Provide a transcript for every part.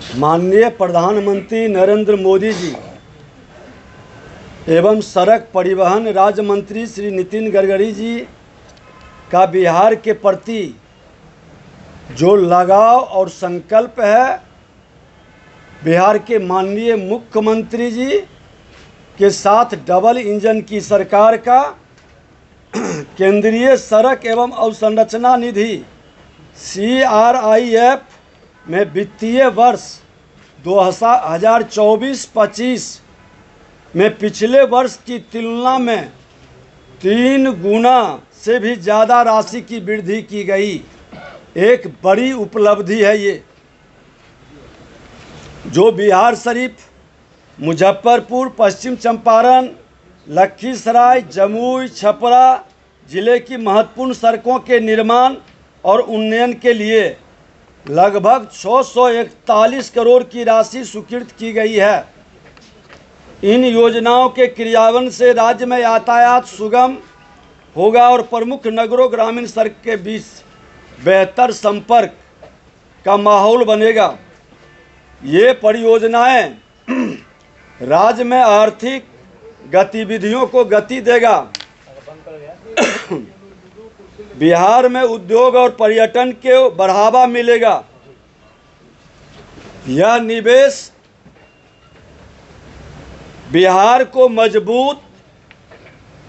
माननीय प्रधानमंत्री नरेंद्र मोदी जी एवं सड़क परिवहन राज्य मंत्री श्री नितिन गडकरी जी का बिहार के प्रति जो लगाव और संकल्प है, बिहार के माननीय मुख्यमंत्री जी के साथ डबल इंजन की सरकार का केंद्रीय सड़क एवं अवसंरचना निधि CRIF में वित्तीय वर्ष 2024-25 में पिछले वर्ष की तुलना में 3 गुना से भी ज़्यादा राशि की वृद्धि की गई। एक बड़ी उपलब्धि है ये, जो बिहार शरीफ, मुजफ्फरपुर, पश्चिम चंपारण, लखीसराय, जमुई, छपरा जिले की महत्वपूर्ण सड़कों के निर्माण और उन्नयन के लिए लगभग 641 करोड़ की राशि स्वीकृत की गई है। इन योजनाओं के क्रियान्वयन से राज्य में यातायात सुगम होगा और प्रमुख नगरों ग्रामीण सड़क के बीच बेहतर संपर्क का माहौल बनेगा। ये परियोजनाएं राज्य में आर्थिक गतिविधियों को गति देगा। बिहार में उद्योग और पर्यटन को बढ़ावा मिलेगा। यह निवेश बिहार को मजबूत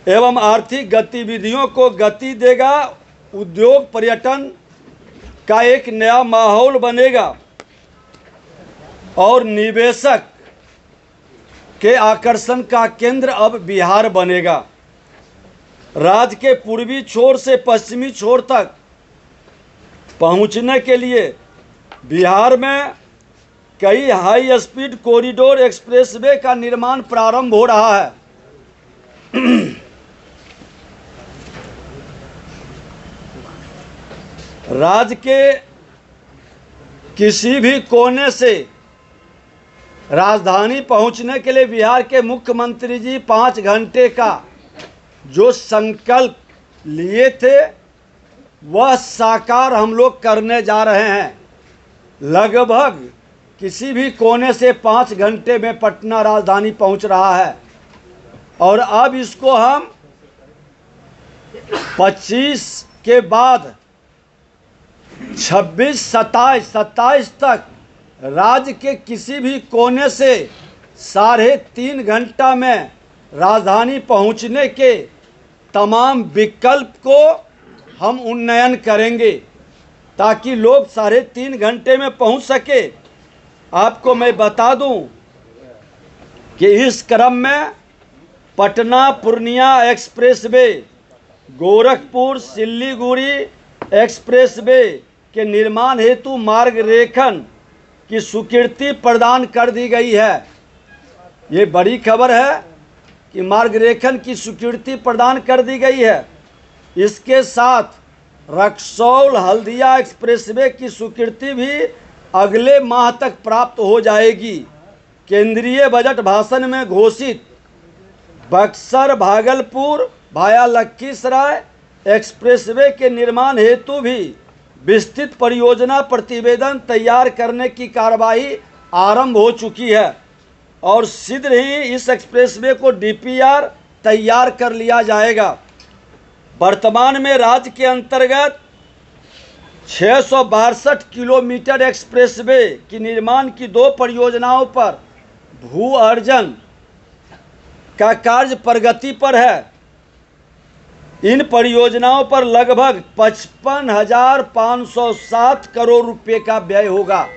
एवं आर्थिक गतिविधियों को गति देगा। उद्योग पर्यटन का एक नया माहौल बनेगा और निवेशक के आकर्षण का केंद्र अब बिहार बनेगा। राज्य के पूर्वी छोर से पश्चिमी छोर तक पहुंचने के लिए बिहार में कई हाई स्पीड कॉरिडोर एक्सप्रेसवे का निर्माण प्रारंभ हो रहा है। राज्य के किसी भी कोने से राजधानी पहुंचने के लिए बिहार के मुख्यमंत्री जी 5 घंटे का जो संकल्प लिए थे, वह साकार हम लोग करने जा रहे हैं। लगभग किसी भी कोने से 5 घंटे में पटना राजधानी पहुंच रहा है और अब इसको हम 25 के बाद 26, 27 तक राज्य के किसी भी कोने से 3.5 घंटा में राजधानी पहुंचने के तमाम विकल्प को हम उन्नयन करेंगे ताकि लोग 3.5 घंटे में पहुंच सके। आपको मैं बता दूं कि इस क्रम में पटना पूर्णिया एक्सप्रेसवे, गोरखपुर सिल्लीगुड़ी एक्सप्रेसवे के निर्माण हेतु मार्ग रेखन की स्वीकृति प्रदान कर दी गई है। ये बड़ी खबर है कि मार्ग रेखन की स्वीकृति प्रदान कर दी गई है। इसके साथ रक्सौल हल्दिया एक्सप्रेसवे की स्वीकृति भी अगले माह तक प्राप्त हो जाएगी। केंद्रीय बजट भाषण में घोषित बक्सर भागलपुर भाया लखीसराय एक्सप्रेसवे के निर्माण हेतु भी विस्तृत परियोजना प्रतिवेदन तैयार करने की कार्यवाही आरंभ हो चुकी है और शीघ्र ही इस एक्सप्रेसवे को DPR तैयार कर लिया जाएगा। वर्तमान में राज्य के अंतर्गत 662 किलोमीटर एक्सप्रेसवे की निर्माण की 2 परियोजनाओं पर भू अर्जन का कार्य प्रगति पर है। इन परियोजनाओं पर लगभग 55,507 करोड़ रुपए का व्यय होगा।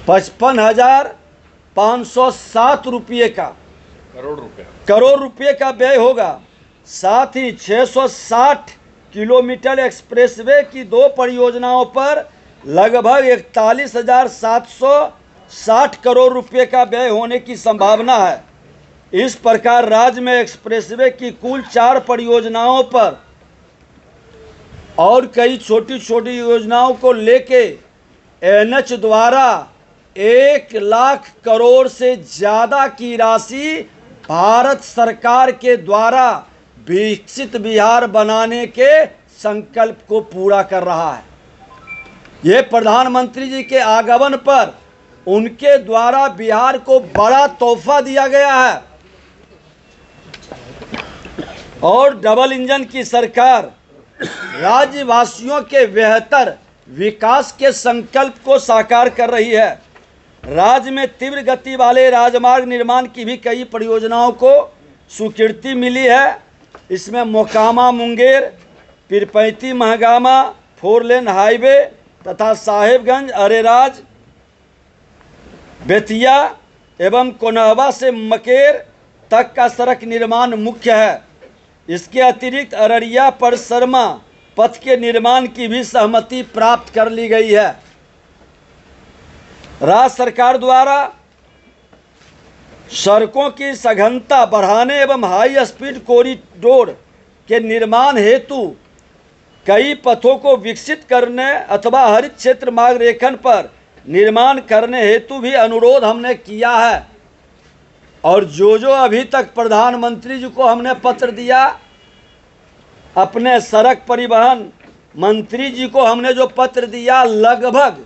55,507 रुपये का करोड़ रुपए का व्यय होगा। साथ ही 660 किलोमीटर एक्सप्रेसवे की 2 परियोजनाओं पर लगभग 41,760 करोड़ रुपए का व्यय होने की संभावना है। इस प्रकार राज्य में एक्सप्रेसवे की कुल 4 परियोजनाओं पर और कई छोटी छोटी योजनाओं को लेके NH द्वारा 1 लाख करोड़ से ज़्यादा की राशि भारत सरकार के द्वारा विकसित बिहार बनाने के संकल्प को पूरा कर रहा है। ये प्रधानमंत्री जी के आगमन पर उनके द्वारा बिहार को बड़ा तोहफा दिया गया है और डबल इंजन की सरकार राज्यवासियों के बेहतर विकास के संकल्प को साकार कर रही है। राज्य में तीव्र गति वाले राजमार्ग निर्माण की भी कई परियोजनाओं को स्वीकृति मिली है। इसमें मोकामा मुंगेर, पीरपैंती महगामा 4 लेन हाईवे तथा साहेबगंज अरेराज बेतिया एवं कोनहवा से मकेर तक का सड़क निर्माण मुख्य है। इसके अतिरिक्त अररिया परसरमा पथ के निर्माण की भी सहमति प्राप्त कर ली गई है। राज्य सरकार द्वारा सड़कों की सघनता बढ़ाने एवं हाई स्पीड कॉरिडोर के निर्माण हेतु कई पथों को विकसित करने अथवा हरित क्षेत्र मार्ग रेखन पर निर्माण करने हेतु भी अनुरोध हमने किया है। और जो अभी तक प्रधानमंत्री जी को हमने पत्र दिया, अपने सड़क परिवहन मंत्री जी को हमने जो पत्र दिया, लगभग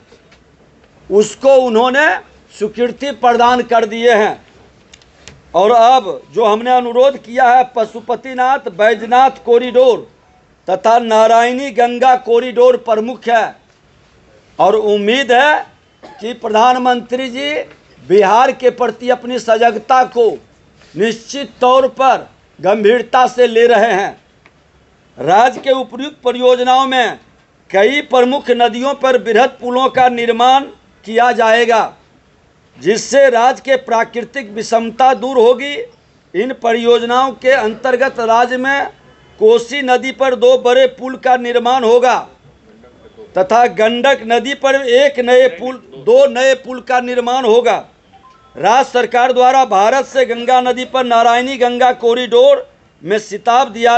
उसको उन्होंने स्वीकृति प्रदान कर दिए हैं। और अब जो हमने अनुरोध किया है पशुपतिनाथ बैजनाथ कॉरिडोर तथा नारायणी गंगा कॉरिडोर प्रमुख है और उम्मीद है कि प्रधानमंत्री जी बिहार के प्रति अपनी सजगता को निश्चित तौर पर गंभीरता से ले रहे हैं। राज्य के उपयुक्त परियोजनाओं में कई प्रमुख नदियों पर बृहद पुलों का निर्माण किया जाएगा, जिससे राज्य के प्राकृतिक विषमता दूर होगी। इन परियोजनाओं के अंतर्गत राज्य में कोसी नदी पर 2 बड़े पुल का निर्माण होगा तथा गंडक नदी पर 2 नए पुल का निर्माण होगा। राज्य सरकार द्वारा भारत से गंगा नदी पर नारायणी गंगा कॉरिडोर में सिताब दियारा